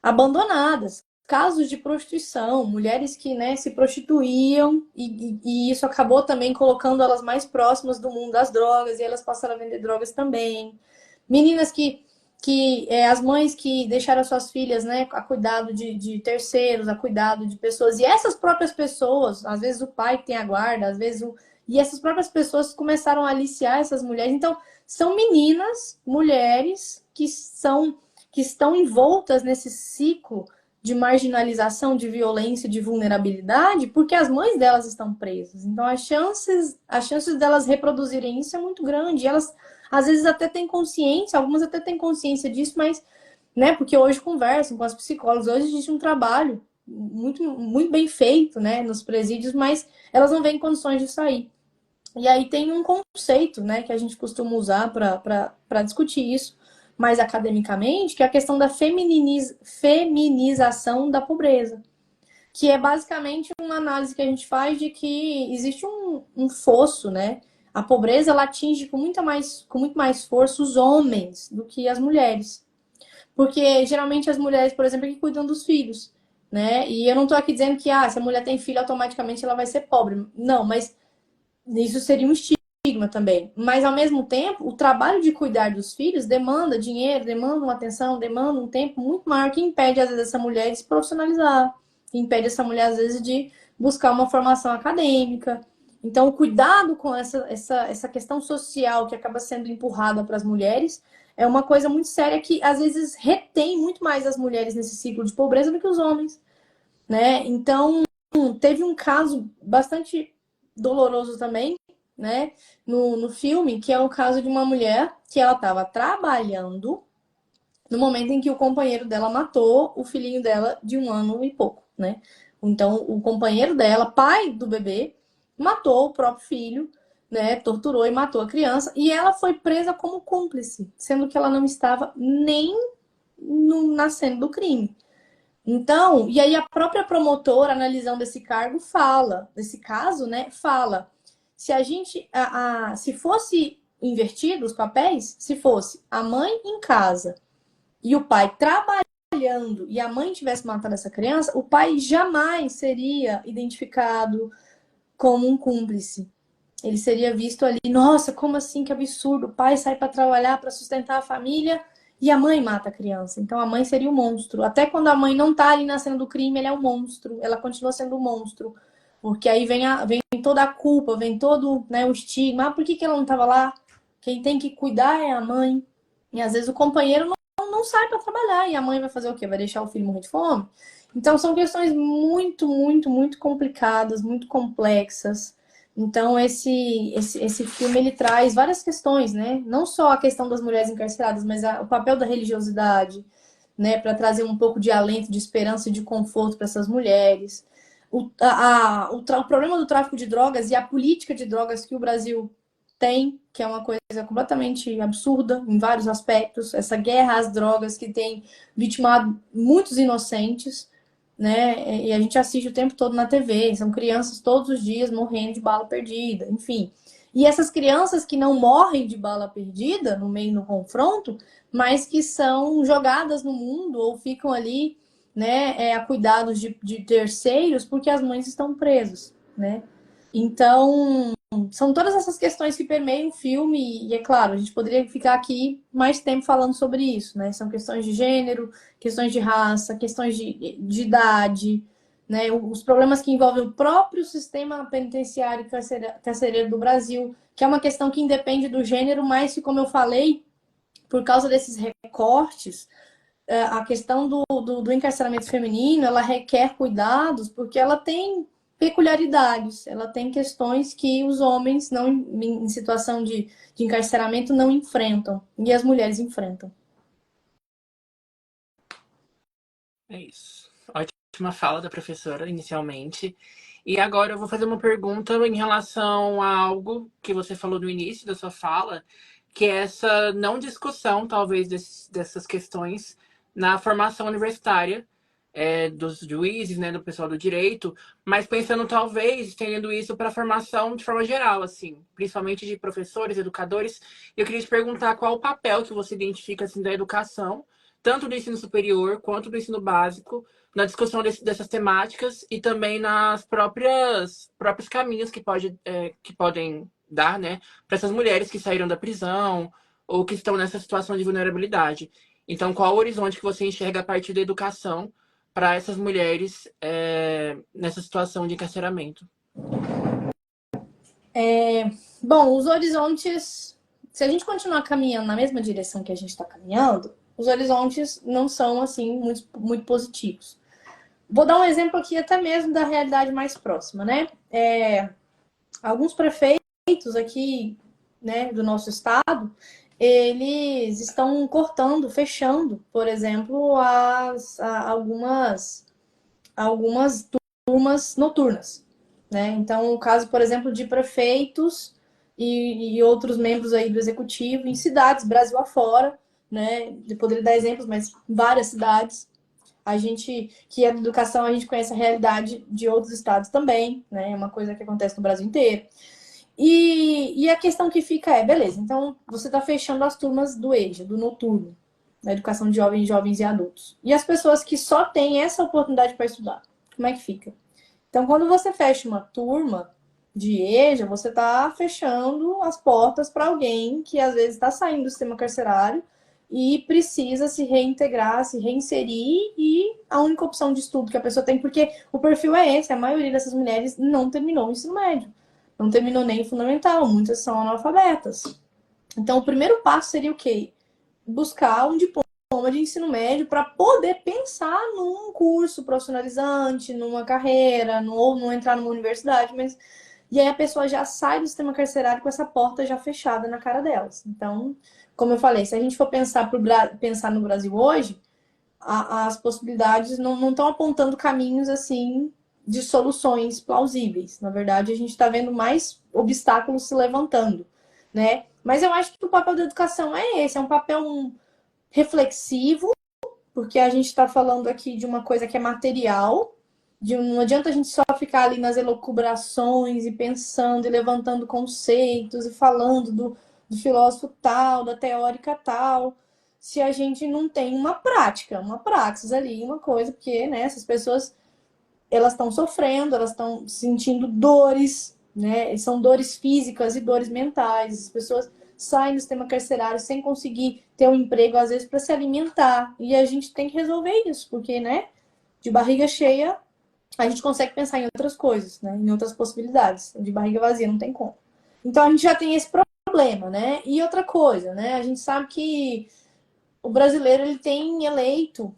abandonadas. Casos de prostituição, mulheres que, né, se prostituíam e isso acabou também colocando elas mais próximas do mundo das drogas, e elas passaram a vender drogas também. Meninas as mães que deixaram suas filhas, né, a cuidado de terceiros, a cuidado de pessoas, e essas próprias pessoas, às vezes o pai que tem a guarda, às vezes e essas próprias pessoas começaram a aliciar essas mulheres. Então, são meninas, mulheres que estão envoltas nesse ciclo de marginalização, de violência, de vulnerabilidade, porque as mães delas estão presas. Então, as chances delas reproduzirem isso é muito grande. E elas, às vezes, até têm consciência, algumas até têm consciência disso, mas, né, porque hoje conversam com as psicólogas, hoje existe um trabalho muito, muito bem feito, né, nos presídios, mas elas não veem condições de sair. E aí tem um conceito, né, que a gente costuma usar para discutir isso mais academicamente, que é a questão da feminização da pobreza, que é basicamente uma análise que a gente faz de que existe um fosso, né? A pobreza ela atinge com muito mais força os homens do que as mulheres. Porque geralmente as mulheres, por exemplo, é que cuidam dos filhos, né? E eu não estou aqui dizendo que se a mulher tem filho, automaticamente ela vai ser pobre. Não, mas isso seria um estigma também. Mas, ao mesmo tempo, o trabalho de cuidar dos filhos demanda dinheiro, demanda uma atenção, demanda um tempo muito maior, que impede, às vezes, essa mulher de se profissionalizar, que impede essa mulher, às vezes, de buscar uma formação acadêmica. Então, o cuidado com essa questão social que acaba sendo empurrada para as mulheres é uma coisa muito séria que, às vezes, retém muito mais as mulheres nesse ciclo de pobreza do que os homens, né? Então, teve um caso bastante doloroso também, né, no filme, que é o caso de uma mulher que ela estava trabalhando no momento em que o companheiro dela matou o filhinho dela de 1 ano e pouco, né? Então, o companheiro dela, pai do bebê, matou o próprio filho, né? Torturou e matou a criança, e ela foi presa como cúmplice, sendo que ela não estava nem na cena do crime. Então, e aí a própria promotora, analisando esse cargo, desse caso, né, fala, se a gente, se fosse invertido os papéis, se fosse a mãe em casa e o pai trabalhando e a mãe tivesse matado essa criança, o pai jamais seria identificado como um cúmplice. Ele seria visto ali, nossa, como assim, que absurdo, o pai sai para trabalhar, para sustentar a família e a mãe mata a criança. Então a mãe seria o monstro. Até quando a mãe não tá ali na cena do crime, ela é o monstro, ela continua sendo o monstro. Porque aí vem toda a culpa, vem todo, né, o estigma. Por que ela não estava lá? Quem tem que cuidar é a mãe. E às vezes o companheiro não sai para trabalhar. E a mãe vai fazer o quê? Vai deixar o filho morrer de fome? Então são questões muito, muito, muito complicadas, muito complexas. Então, esse filme ele traz várias questões, né? Não só a questão das mulheres encarceradas, mas o papel da religiosidade, né? Para trazer um pouco de alento, de esperança e de conforto para essas mulheres. O problema do tráfico de drogas e a política de drogas que o Brasil tem, que é uma coisa completamente absurda em vários aspectos. Essa guerra às drogas que tem vitimado muitos inocentes, né? E a gente assiste o tempo todo na TV, são crianças todos os dias morrendo de bala perdida, enfim. E essas crianças que não morrem de bala perdida no meio do confronto, mas que são jogadas no mundo ou ficam ali, né, a cuidados de terceiros porque as mães estão presas, né? Então, são todas essas questões que permeiam o filme, e é claro, a gente poderia ficar aqui mais tempo falando sobre isso, né? São questões de gênero, questões de raça, questões de idade, né? Os problemas que envolvem o próprio sistema penitenciário e carcereiro do Brasil, que é uma questão que independe do gênero, mas que, como eu falei, por causa desses recortes, a questão do encarceramento feminino, ela requer cuidados, porque ela tem peculiaridades, ela tem questões que os homens não em situação de encarceramento não enfrentam, e as mulheres enfrentam. É isso. ótima fala da professora, inicialmente. E agora eu vou fazer uma pergunta em relação a algo que você falou no início da sua fala, que é essa não discussão, talvez, dessas questões na formação universitária, dos juízes, né, do pessoal do direito, mas pensando, talvez, estendendo isso para a formação de forma geral, assim, principalmente de professores, educadores. Eu queria te perguntar qual o papel que você identifica, assim, da educação, tanto do ensino superior quanto do ensino básico, na discussão dessas temáticas e também nas próprios caminhos que podem dar, né, para essas mulheres que saíram da prisão ou que estão nessa situação de vulnerabilidade. Então, qual o horizonte que você enxerga a partir da educação para essas mulheres nessa situação de encarceramento? Bom, os horizontes, se a gente continuar caminhando na mesma direção que a gente está caminhando, os horizontes não são assim muito, muito positivos. Vou dar um exemplo aqui até mesmo da realidade mais próxima, né? Alguns prefeitos aqui, né, do nosso estado, eles estão cortando, fechando, por exemplo, algumas turmas noturnas, né? Então, o caso, por exemplo, de prefeitos e outros membros aí do executivo em cidades, Brasil afora, né? Eu poderia dar exemplos, mas várias cidades. A gente, que é da educação, a gente conhece a realidade de outros estados também, né? É uma coisa que acontece no Brasil inteiro. E a questão que fica é, beleza, então você está fechando as turmas do EJA, do noturno, da educação de jovens e adultos. E as pessoas que só têm essa oportunidade para estudar, como é que fica? Então, quando você fecha uma turma de EJA, você está fechando as portas para alguém que às vezes está saindo do sistema carcerário e precisa se reintegrar, se reinserir, e a única opção de estudo que a pessoa tem, porque o perfil é esse, a maioria dessas mulheres não terminou o ensino médio, não terminou nem o fundamental, muitas são analfabetas. Então, o primeiro passo seria o quê? Buscar um diploma de ensino médio para poder pensar num curso profissionalizante, numa carreira, ou não entrar numa universidade, mas e aí a pessoa já sai do sistema carcerário com essa porta já fechada na cara delas. Então, como eu falei, se a gente for pensar no Brasil hoje, as possibilidades não estão apontando caminhos assim de soluções plausíveis. Na verdade, a gente está vendo mais obstáculos se levantando, né? Mas eu acho que o papel da educação é esse, é um papel reflexivo, porque a gente está falando aqui de uma coisa que é material, não adianta a gente só ficar ali nas elucubrações e pensando e levantando conceitos e falando do filósofo tal, da teórica tal, se a gente não tem uma prática, uma praxis ali, uma coisa, porque, né, essas pessoas, elas estão sofrendo, elas estão sentindo dores, né, são dores físicas e dores mentais, as pessoas saem do sistema carcerário sem conseguir ter um emprego, às vezes, para se alimentar, e a gente tem que resolver isso, porque, né, de barriga cheia, a gente consegue pensar em outras coisas, né? Em outras possibilidades. De barriga vazia não tem como. Então a gente já tem esse problema, né? E outra coisa, né? A gente sabe que o brasileiro ele tem eleito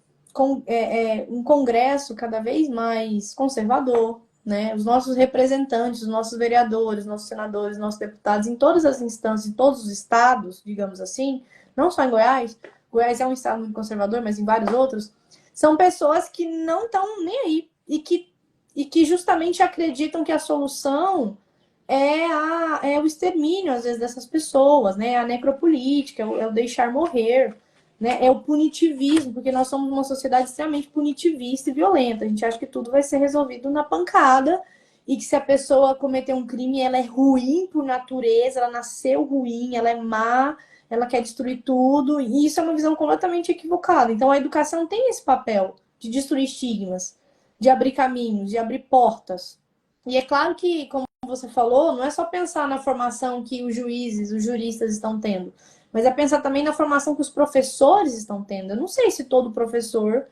um Congresso cada vez mais conservador, né? Os nossos representantes, os nossos vereadores, nossos senadores, nossos deputados, em todas as instâncias, em todos os estados, digamos assim, não só em Goiás, Goiás é um estado muito conservador, mas em vários outros, são pessoas que não estão nem aí e que justamente acreditam que a solução é o extermínio, às vezes, dessas pessoas, né? A necropolítica, é o deixar morrer, né? É o punitivismo, porque nós somos uma sociedade extremamente punitivista e violenta. A gente acha que tudo vai ser resolvido na pancada e que se a pessoa cometer um crime, ela é ruim por natureza, ela nasceu ruim, ela é má, ela quer destruir tudo. E isso é uma visão completamente equivocada. Então, a educação tem esse papel de destruir estigmas, de abrir caminhos, de abrir portas. E é claro que, como você falou, não é só pensar na formação que os juízes, os juristas estão tendo, mas é pensar também na formação que os professores estão tendo. Eu não sei se todo professor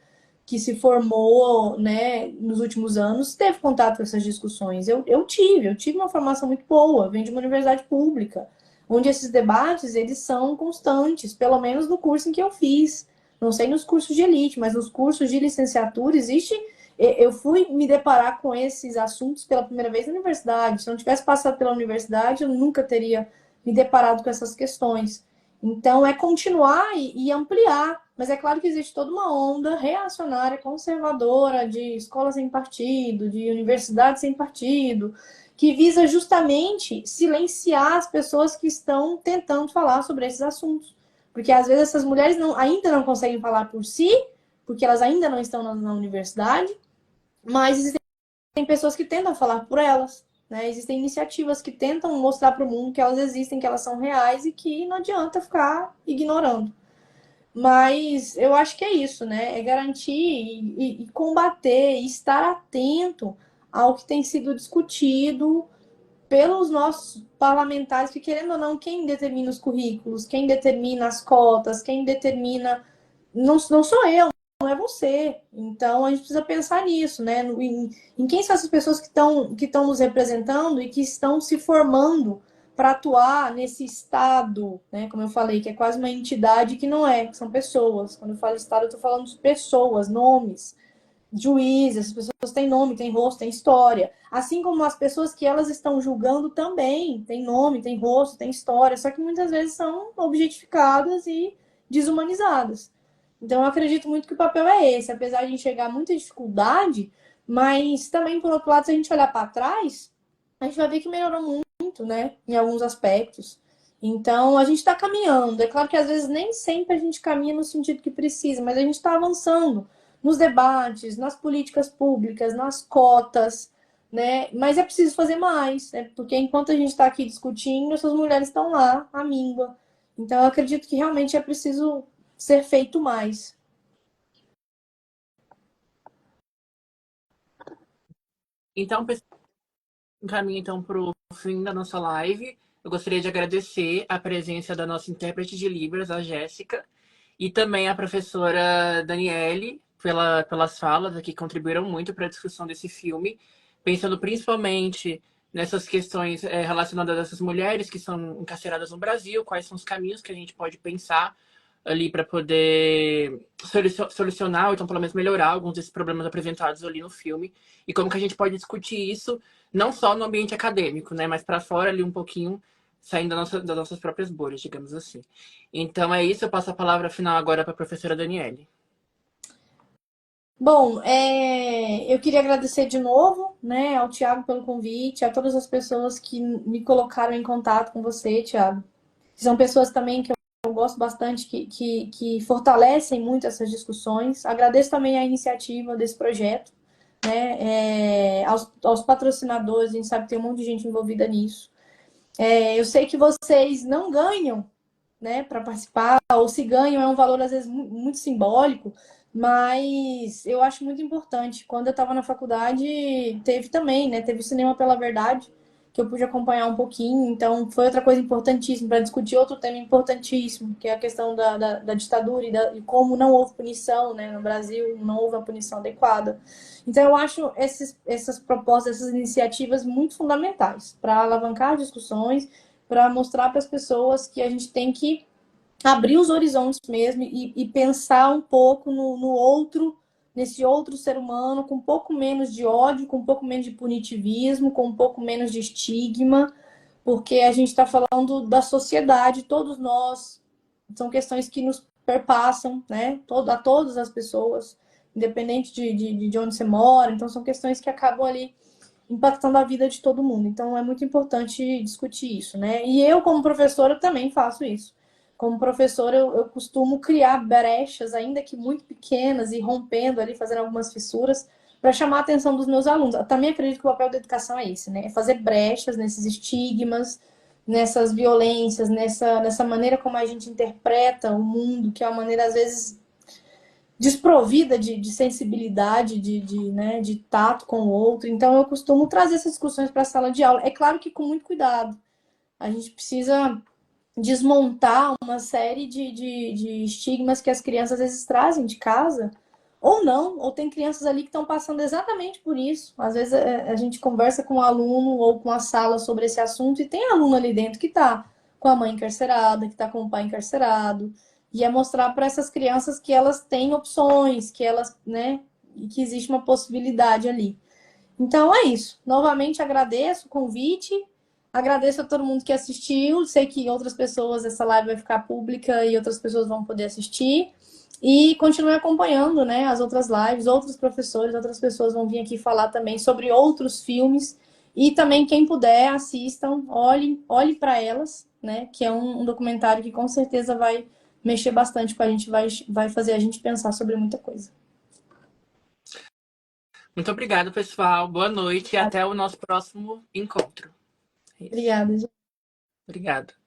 que se formou, né, nos últimos anos teve contato com essas discussões. Eu tive uma formação muito boa, venho de uma universidade pública, onde esses debates eles são constantes, pelo menos no curso em que eu fiz. Não sei nos cursos de elite, mas nos cursos de licenciatura existe. Eu fui me deparar com esses assuntos pela primeira vez na universidade. Se eu não tivesse passado pela universidade, eu nunca teria me deparado com essas questões. Então, é continuar e ampliar, Mas é claro que existe toda uma onda reacionária, conservadora, de escola sem partido, de universidade sem partido, que visa justamente silenciar as pessoas que estão tentando falar sobre esses assuntos. Porque às vezes essas mulheres ainda não conseguem falar por si, porque elas ainda não estão na universidade, mas existem pessoas que tentam falar por elas. Né? Existem iniciativas que tentam mostrar para o mundo que elas existem, que elas são reais e que não adianta ficar ignorando. Mas eu acho que é isso, né? É garantir e combater, e estar atento ao que tem sido discutido pelos nossos parlamentares, que querendo ou não, quem determina os currículos, quem determina as cotas, quem determina. Não sou eu, não é você. Então a gente precisa pensar nisso, né? Em quem são essas pessoas que estão nos representando e que estão se formando para atuar nesse Estado, né? Como eu falei, que é quase uma entidade que não é, que são pessoas. Quando eu falo Estado, eu estou falando de pessoas, nomes, juízes, as pessoas têm nome, têm rosto, têm história. Assim como as pessoas que elas estão julgando também têm nome, têm rosto, têm história, só que muitas vezes são objetificadas e desumanizadas. Então, eu acredito muito que o papel é esse, apesar de enxergar muita dificuldade, mas também, por outro lado, se a gente olhar para trás, a gente vai ver que melhorou muito, né, em alguns aspectos. Então, a gente está caminhando. É claro que às vezes nem sempre a gente caminha no sentido que precisa, mas a gente está avançando nos debates, nas políticas públicas, nas cotas, né? Mas é preciso fazer mais, né? Porque enquanto a gente está aqui discutindo, essas mulheres estão lá, à míngua. Então, eu acredito que realmente é preciso ser feito mais. Então, encaminho então para o fim da nossa live. Eu gostaria de agradecer a presença da nossa intérprete de Libras, a Jéssica, e também a professora Daniele, pelas falas que contribuíram muito para a discussão desse filme, pensando principalmente nessas questões relacionadas a essas mulheres que são encarceradas no Brasil, quais são os caminhos que a gente pode pensar ali para poder solucionar, ou então pelo menos melhorar alguns desses problemas apresentados ali no filme, e como que a gente pode discutir isso não só no ambiente acadêmico, né, mas para fora ali um pouquinho, saindo das nossas próprias bolhas, digamos assim. Então é isso, eu passo a palavra final agora para a professora Daniele. Bom, eu queria agradecer de novo, né, ao Tiago pelo convite, a todas as pessoas que me colocaram em contato com você, Tiago. São pessoas também que eu gosto bastante, que fortalecem muito essas discussões. Agradeço também a iniciativa desse projeto, né, aos patrocinadores, a gente sabe que tem um monte de gente envolvida nisso. Eu sei que vocês não ganham, né, para participar, ou se ganham é um valor às vezes muito simbólico, mas eu acho muito importante. Quando eu estava na faculdade, teve também, né, teve o Cinema pela Verdade, que eu pude acompanhar um pouquinho, então foi outra coisa importantíssima para discutir outro tema importantíssimo, que é a questão da ditadura e como não houve punição, né, no Brasil, não houve a punição adequada. Então eu acho essas propostas, essas iniciativas muito fundamentais para alavancar discussões, para mostrar para as pessoas que a gente tem que abrir os horizontes mesmo e pensar um pouco no outro, nesse outro ser humano, com um pouco menos de ódio, com um pouco menos de punitivismo, com um pouco menos de estigma, porque a gente está falando da sociedade, todos nós, são questões que nos perpassam, né? A todas as pessoas, independente de onde você mora, então são questões que acabam ali impactando a vida de todo mundo. Então é muito importante discutir isso, né? E eu, como professora, também faço isso. Como professora, eu costumo criar brechas, ainda que muito pequenas, e rompendo ali, fazendo algumas fissuras, para chamar a atenção dos meus alunos. Eu também acredito que o papel da educação é esse, né? É fazer brechas nesses estigmas, nessas violências, nessa maneira como a gente interpreta o mundo, que é uma maneira, às vezes, desprovida de sensibilidade, né, de tato com o outro. Então, eu costumo trazer essas discussões para a sala de aula. É claro que com muito cuidado. A gente precisa desmontar uma série de estigmas que as crianças às vezes trazem de casa, ou não, ou tem crianças ali que estão passando exatamente por isso. Às vezes a gente conversa com o aluno ou com a sala sobre esse assunto e tem aluno ali dentro que está com a mãe encarcerada, que está com o pai encarcerado, e é mostrar para essas crianças que elas têm opções, que elas, né, e que existe uma possibilidade ali. Então é isso. Novamente agradeço o convite, agradeço a todo mundo que assistiu. Sei que outras pessoas, essa live vai ficar pública e outras pessoas vão poder assistir. E continue acompanhando, né, as outras lives, outros professores, outras pessoas vão vir aqui falar também sobre outros filmes. E também, quem puder, assistam, olhe para elas, né? Que é um documentário que com certeza vai mexer bastante com a gente, vai fazer a gente pensar sobre muita coisa. Muito obrigado, pessoal. Boa noite e até o nosso próximo encontro. É isso. Obrigada, gente. Obrigado.